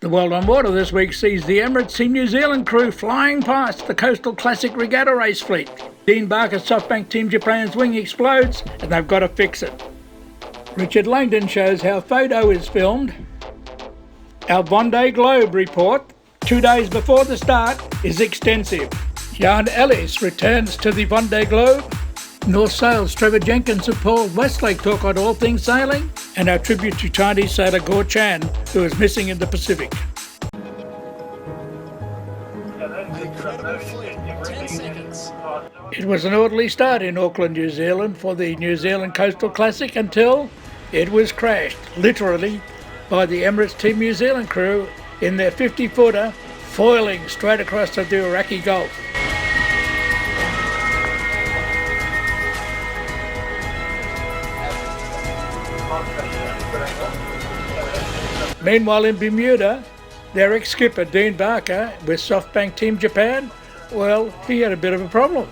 The World on Water this week sees the Emirates Team New Zealand crew flying past the Coastal Classic Regatta race fleet. Dean Barker's SoftBank Team Japan's wing explodes and they've got to fix it. Richard Langdon shows how photo is filmed. Our Vendee Globe report, 2 days before the start, is extensive. Yann Elies returns to the Vendee Globe. North Sails Trevor Jenkins and Paul Westlake talk on all things sailing, and our tribute to Chinese sailor Guo Chuan, who is missing in the Pacific. It was an orderly start in Auckland, New Zealand for the New Zealand Coastal Classic until it was crashed, literally, by the Emirates Team New Zealand crew in their 50-footer, foiling straight across the Iraqi Gulf. Meanwhile in Bermuda, their ex-skipper Dean Barker with SoftBank Team Japan, well, he had a bit of a problem.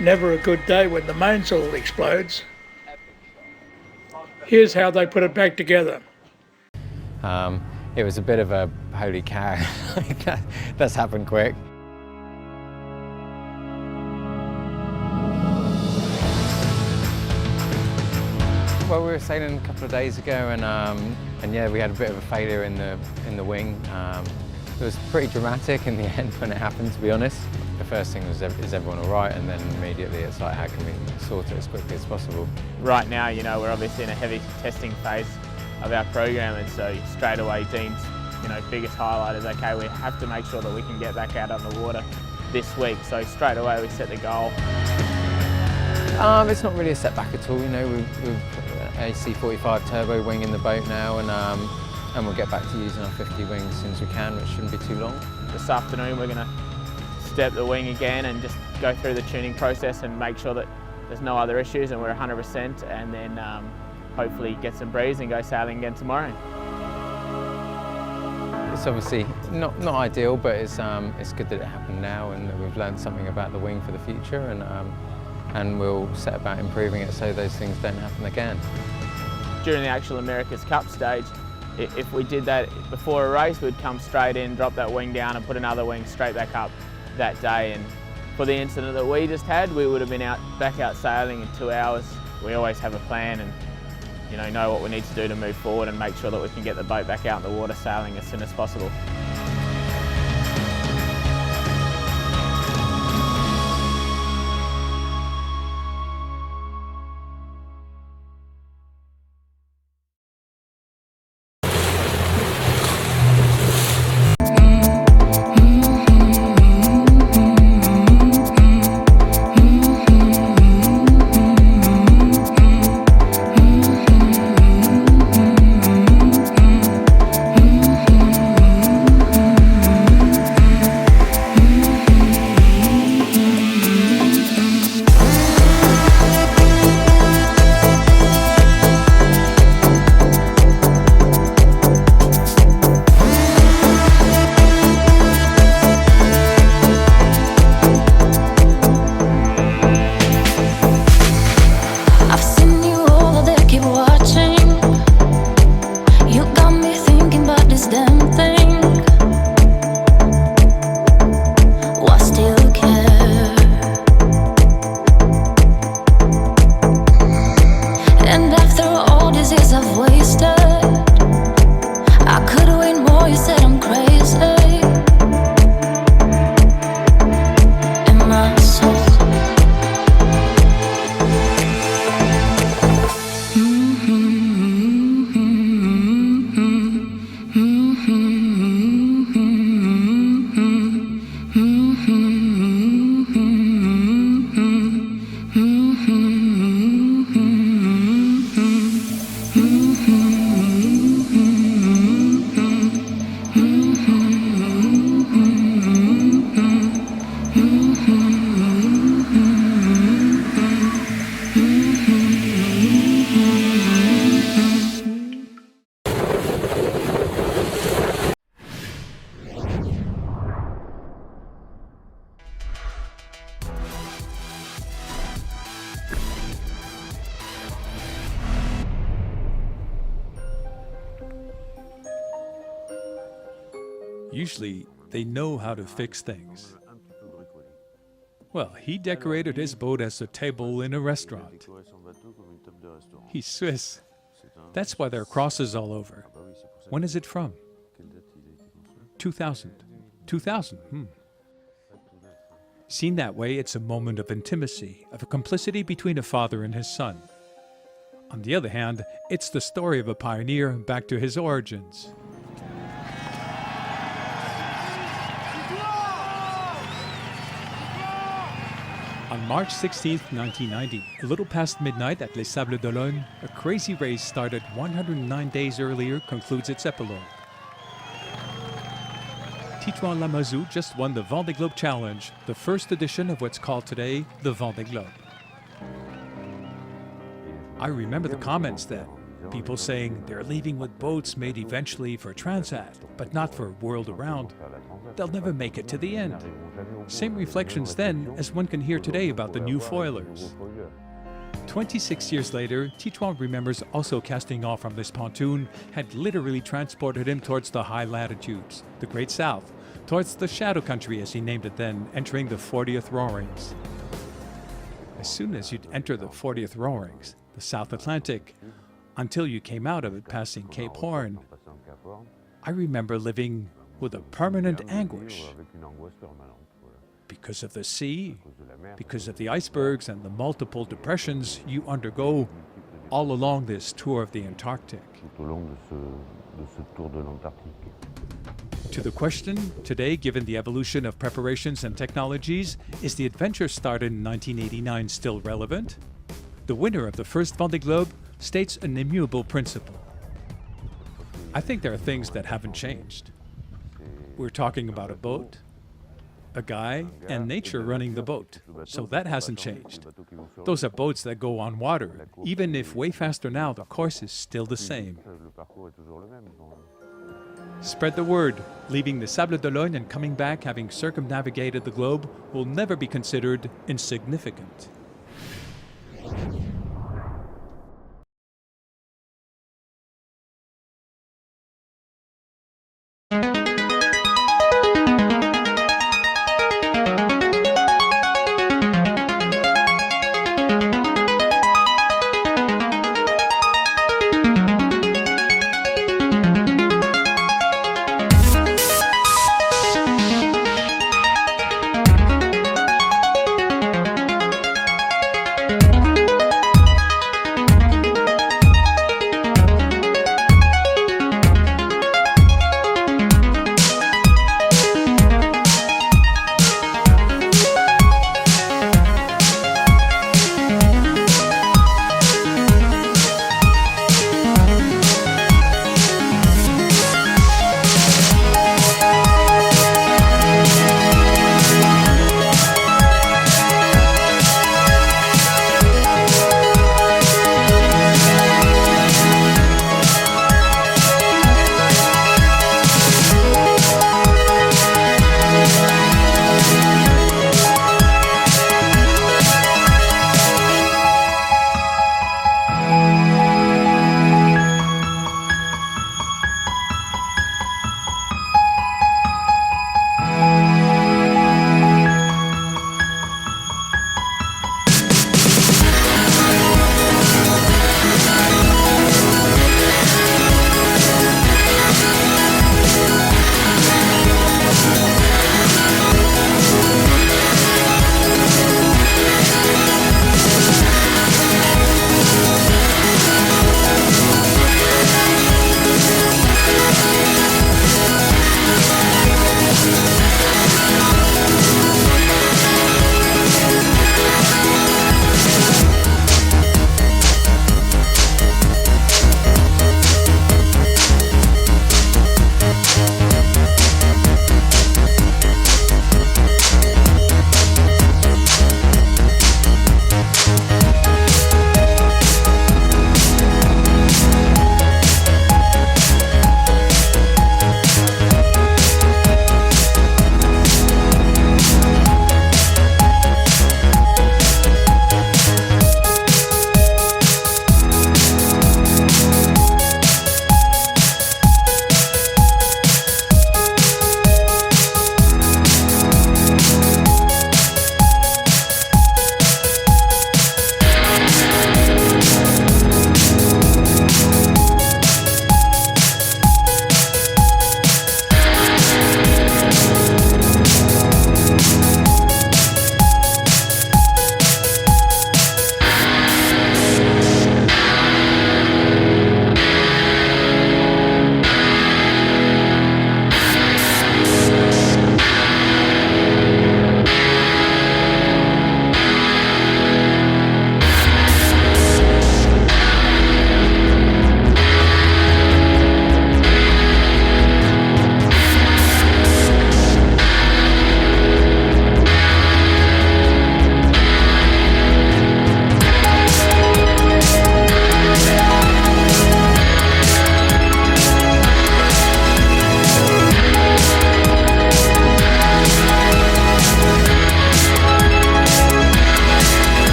Never a good day when the mainsail explodes. Here's how they put it back together. It was a bit of a holy cow. That's happened quick. Well, we were sailing a couple of days ago, and yeah, we had a bit of a failure in the wing. It was pretty dramatic in the end when it happened, to be honest. The first thing was, is everyone all right? And then immediately it's like, how can we sort it as quickly as possible? Right now, you know, we're obviously in a heavy testing phase of our program, and so straight away Dean's, biggest highlight is, okay, we have to make sure that we can get back out on the water this week. So straight away we set the goal. It's not really a setback at all. We've AC45 turbo wing in the boat now, and we'll get back to using our 50 wings as soon as we can, which shouldn't be too long. This afternoon we're going to step the wing again and just go through the tuning process and make sure that there's no other issues and we're 100%, and then hopefully get some breeze and go sailing again tomorrow. It's obviously not ideal, but it's good that it happened now, and that we've learned something about the wing for the future, and we'll set about improving it so those things don't happen again. During the actual America's Cup stage, if we did that before a race, we'd come straight in, drop that wing down and put another wing straight back up that day. And for the incident that we just had, we would have been back out sailing in 2 hours. We always have a plan and know what we need to do to move forward and make sure that we can get the boat back out in the water sailing as soon as possible. Usually, they know how to fix things. Well, he decorated his boat as a table in a restaurant. He's Swiss. That's why there are crosses all over. When is it from? 2000. 2000, Seen that way, it's a moment of intimacy, of a complicity between a father and his son. On the other hand, it's the story of a pioneer back to his origins. On March 16, 1990, a little past midnight at Les Sables d'Olonne, a crazy race started 109 days earlier concludes its epilogue. Titouan Lamazou just won the Vendee Globe Challenge, the first edition of what's called today the Vendee Globe. I remember the comments then, people saying they're leaving with boats made eventually for Transat, but not for world around. They'll never make it to the end. Same reflections then as one can hear today about the new foilers. 26 years later, Titouan remembers also casting off from this pontoon had literally transported him towards the high latitudes, the Great South, towards the Shadow Country as he named it then, entering the 40th roarings. As soon as you'd enter the 40th roarings, the South Atlantic, until you came out of it passing Cape Horn, I remember living with a permanent anguish. Because of the sea, because of the icebergs and the multiple depressions you undergo all along this tour of the Antarctic. To the question, today, given the evolution of preparations and technologies, is the adventure started in 1989 still relevant? The winner of the first Vendee Globe states an immutable principle. I think there are things that haven't changed. We're talking about a boat, a guy, and nature running the boat. So that hasn't changed. Those are boats that go on water. Even if way faster now, the course is still the same. Spread the word. Leaving the Sables d'Olonne and coming back having circumnavigated the globe will never be considered insignificant.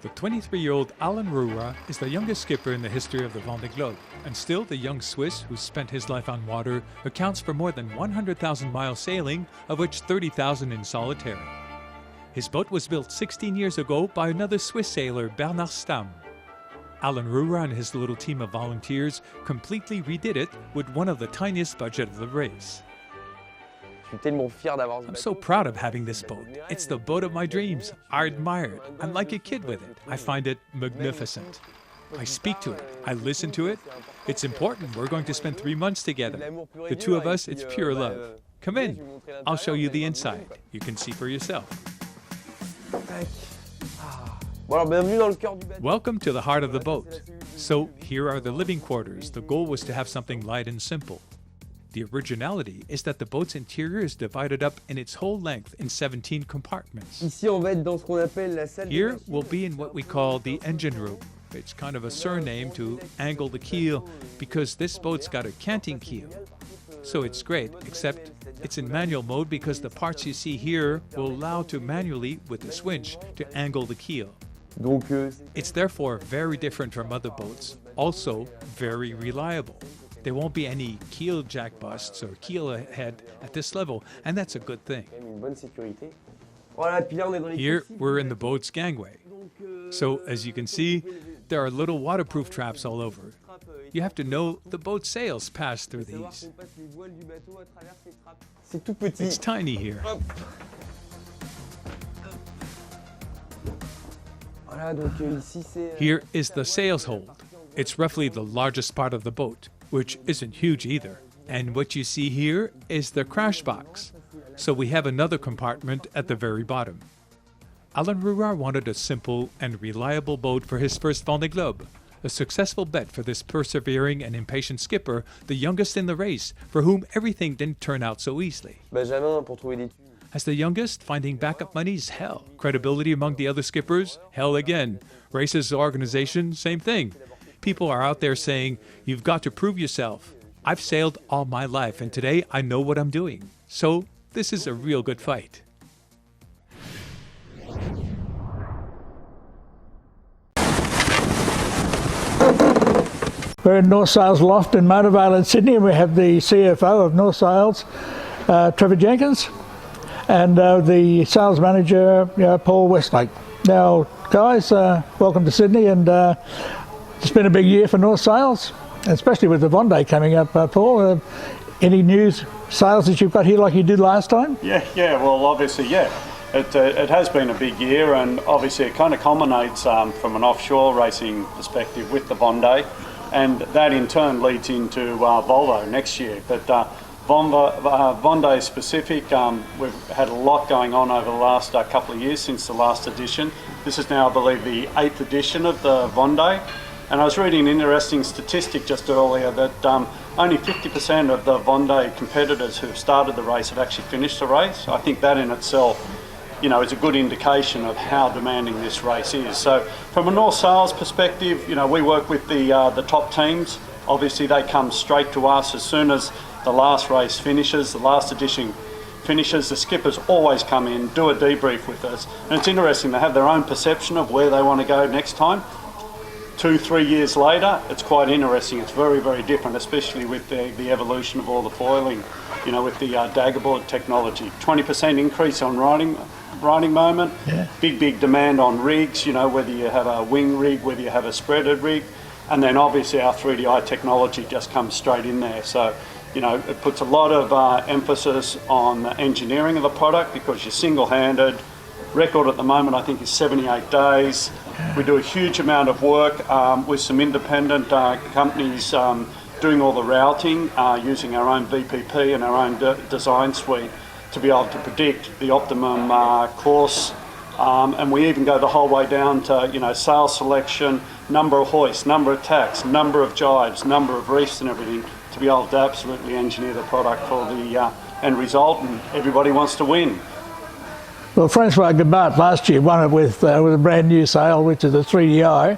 The 23-year-old Alan Roura is the youngest skipper in the history of the Vendee Globe, and still the young Swiss who spent his life on water accounts for more than 100,000 miles sailing, of which 30,000 in solitary. His boat was built 16 years ago by another Swiss sailor, Bernard Stamm. Alan Roura and his little team of volunteers completely redid it with one of the tiniest budget of the race. I'm so proud of having this boat. It's the boat of my dreams. I admire it. I'm like a kid with it. I find it magnificent. I speak to it. I listen to it. It's important. We're going to spend 3 months together. The two of us, it's pure love. Come in. I'll show you the inside. You can see for yourself. Welcome to the heart of the boat. So here are the living quarters. The goal was to have something light and simple. The originality is that the boat's interior is divided up in its whole length in 17 compartments. Here we'll be in what we call the engine room. It's kind of a surname to angle the keel because this boat's got a canting keel. So it's great, except it's in manual mode because the parts you see here will allow to manually, with a switch, to angle the keel. It's therefore very different from other boats, also very reliable. There won't be any keel jack busts or keel head at this level, and that's a good thing. Here, we're in the boat's gangway. So, as you can see, there are little waterproof traps all over. You have to know the boat's sails pass through these. It's tiny here. Here is the sails hold. It's roughly the largest part of the boat, which isn't huge either. And what you see here is the crash box. So we have another compartment at the very bottom. Alan Roura wanted a simple and reliable boat for his first Vendee Globe. A successful bet for this persevering and impatient skipper, the youngest in the race, for whom everything didn't turn out so easily. As the youngest, finding backup money is hell. Credibility among the other skippers? Hell again. Races organization? Same thing. People are out there saying, you've got to prove yourself. I've sailed all my life, and today I know what I'm doing. So this is a real good fight. We're in North Sails Loft in Motorvale in Sydney, and we have the CFO of North Sails, Trevor Jenkins, and the sales manager, Paul Westlake. Now, guys, welcome to Sydney, and it's been a big year for North Sails, especially with the Vendee coming up. Paul, any news sales that you've got here like you did last time? Yeah. Well, obviously, yeah. It has been a big year, and obviously it kind of culminates from an offshore racing perspective with the Vendee, and that in turn leads into Volvo next year. But Vendee specific, we've had a lot going on over the last couple of years since the last edition. This is now, I believe, the 8th edition of the Vendee. And I was reading an interesting statistic just earlier that only 50% of the Vendee competitors who've started the race have actually finished the race. I think that in itself, is a good indication of how demanding this race is. So from a North Sails perspective, we work with the top teams. Obviously they come straight to us as soon as the last race finishes, the last edition finishes. The skippers always come in, do a debrief with us. And it's interesting, they have their own perception of where they want to go next time. 2-3 years later, it's quite interesting. It's very, very different, especially with the evolution of all the foiling, with the daggerboard technology. 20% increase on riding moment, yeah. Big demand on rigs, whether you have a wing rig, whether you have a spreaded rig, and then obviously our 3DI technology just comes straight in there. So, it puts a lot of emphasis on the engineering of the product because you're single-handed. Record at the moment, I think, is 78 days. We do a huge amount of work with some independent companies doing all the routing, using our own VPP and our own design suite to be able to predict the optimum course. And we even go the whole way down to, sail selection, number of hoists, number of tacks, number of jives, number of reefs and everything to be able to absolutely engineer the product for the end result, and everybody wants to win. Well, Francois Gabat last year won it with a brand new sail, which is a 3DI.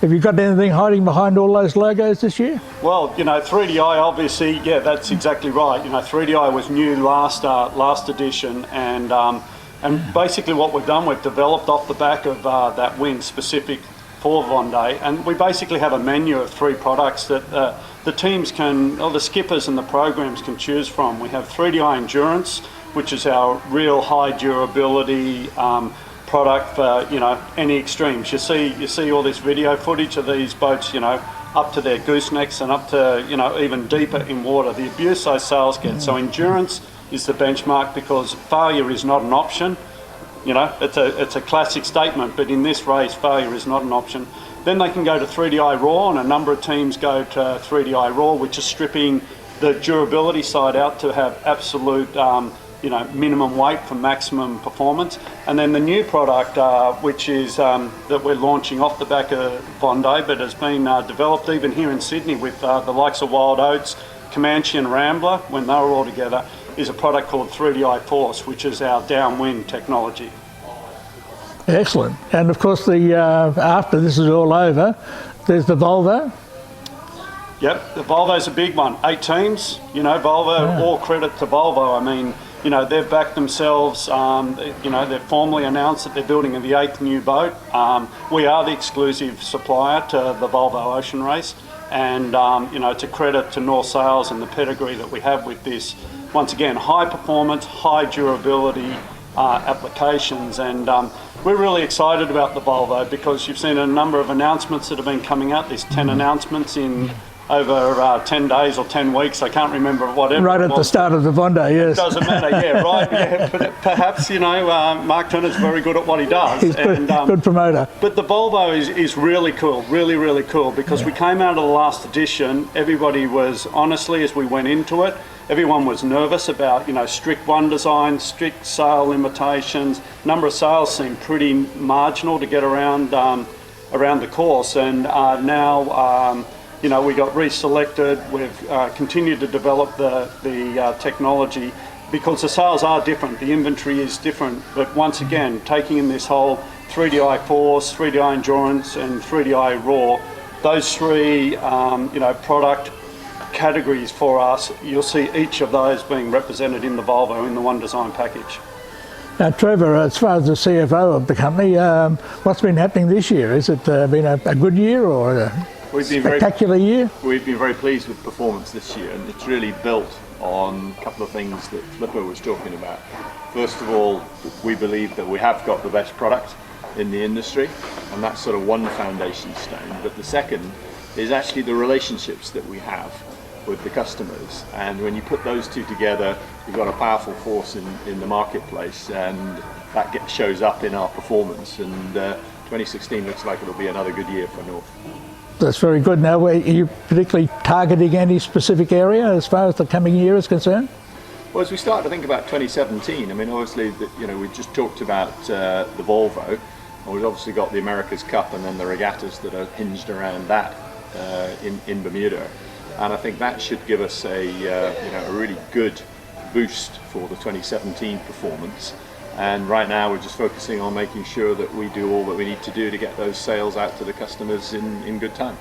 Have you got anything hiding behind all those logos this year? Well, 3DI obviously, yeah, that's exactly right. 3DI was new last edition, and And basically what we've done, we've developed off the back of that wing specific for Vendee, and we basically have a menu of 3 products that the teams can, or the skippers and the programs can choose from. We have 3DI Endurance, which is our real high durability product for, you know, any extremes. You see all this video footage of these boats, you know, up to their goosenecks and up to, you know, even deeper in water. The abuse those sails get. So endurance is the benchmark because failure is not an option. You know, it's a classic statement, but in this race, failure is not an option. Then they can go to 3DI Raw, and a number of teams go to 3DI Raw, which is stripping the durability side out to have absolute, you know, minimum weight for maximum performance. And then the new product, which is that we're launching off the back of Vendee, but has been developed even here in Sydney with the likes of Wild Oats, Comanche and Rambler, when they were all together, is a product called 3DI Force, which is our downwind technology. Excellent. And of course, the after this is all over, there's the Volvo. Yep, the Volvo's a big one. 8 teams, you know, Volvo, all credit to Volvo. I mean, you know, they've backed themselves, you know, they've formally announced that they're building the 8th new boat. We are the exclusive supplier to the Volvo Ocean Race, and, you know, it's a credit to North Sails and the pedigree that we have with this. Once again, high performance, high durability applications, and we're really excited about the Volvo because you've seen a number of announcements that have been coming out. There's 10 announcements in over 10 days or 10 weeks, I can't remember whatever. Right at the start of the Vendee, yes. It doesn't matter, yeah, right. Yeah, but perhaps, you know, Mark Turner's very good at what he does. He's and, good promoter. But the Volvo is really cool, really, really cool, because we came out of the last edition, everybody was, honestly, as we went into it, everyone was nervous about, you know, strict one design, strict sail limitations. Number of sails seemed pretty marginal to get around around the course, and now you know, we got reselected. We've continued to develop the technology because the sails are different, the inventory is different, but once again, taking in this whole 3DI Force, 3DI Endurance and 3DI Raw, those 3 you know, product categories for us, you'll see each of those being represented in the Volvo in the one design package. Now, Trevor, as far as the CFO of the company, what's been happening this year? Has it been a good year or a spectacular year? We've been very pleased with performance this year, and it's really built on a couple of things that Flipper was talking about. First of all, we believe that we have got the best product in the industry, and that's sort of one foundation stone. But the second is actually the relationships that we have with the customers, and when you put those 2 together, you've got a powerful force in the marketplace, and that shows up in our performance. And 2016 looks like it'll be another good year for North. That's very good. Now, are you particularly targeting any specific area as far as the coming year is concerned? Well, as we start to think about 2017, I mean, obviously, you know, we just talked about the Volvo, and we've obviously got the America's Cup and then the regattas that are hinged around that in Bermuda. And I think that should give us a you know, a really good boost for the 2017 performance. And right now we're just focusing on making sure that we do all that we need to do to get those sales out to the customers in good time.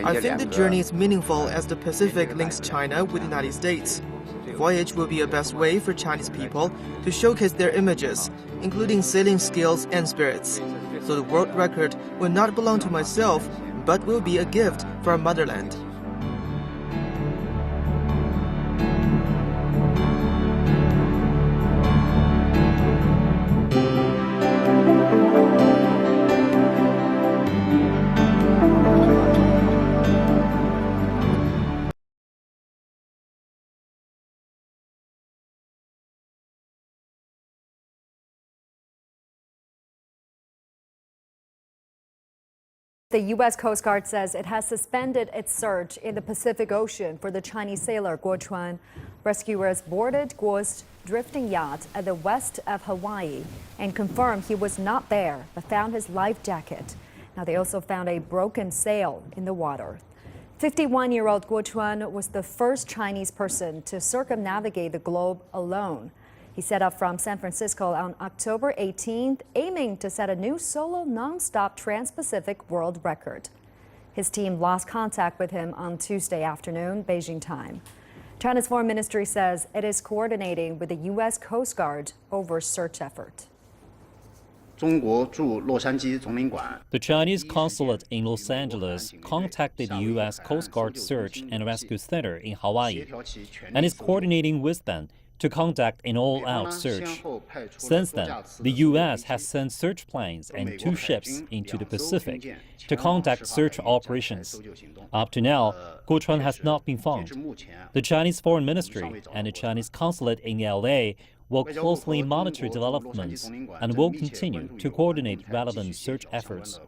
I think the journey is meaningful as the Pacific links China with the United States. The voyage will be a best way for Chinese people to showcase their images, including sailing skills and spirits. So the world record will not belong to myself, but will be a gift for our motherland. The U.S. Coast Guard says it has suspended its search in the Pacific Ocean for the Chinese sailor Guo Chuan. Rescuers boarded Guo's drifting yacht at the west of Hawaii and confirmed he was not there, but found his life jacket. Now, they also found a broken sail in the water. 51-year-old Guo Chuan was the first Chinese person to circumnavigate the globe alone. He set up from San Francisco on October 18th, aiming to set a new solo non-stop trans-Pacific world record. His team lost contact with him on Tuesday afternoon, Beijing time. China's foreign ministry says it is coordinating with the U.S. Coast Guard over search effort. The Chinese consulate in Los Angeles contacted the U.S. Coast Guard Search and Rescue Center in Hawaii and is coordinating with them to conduct an all-out search. Since then, the U.S. has sent search planes and 2 ships into the Pacific to conduct search operations. Up to now, Guo Chuan has not been found. The Chinese Foreign Ministry and the Chinese consulate in L.A. will closely monitor developments and will continue to coordinate relevant search efforts.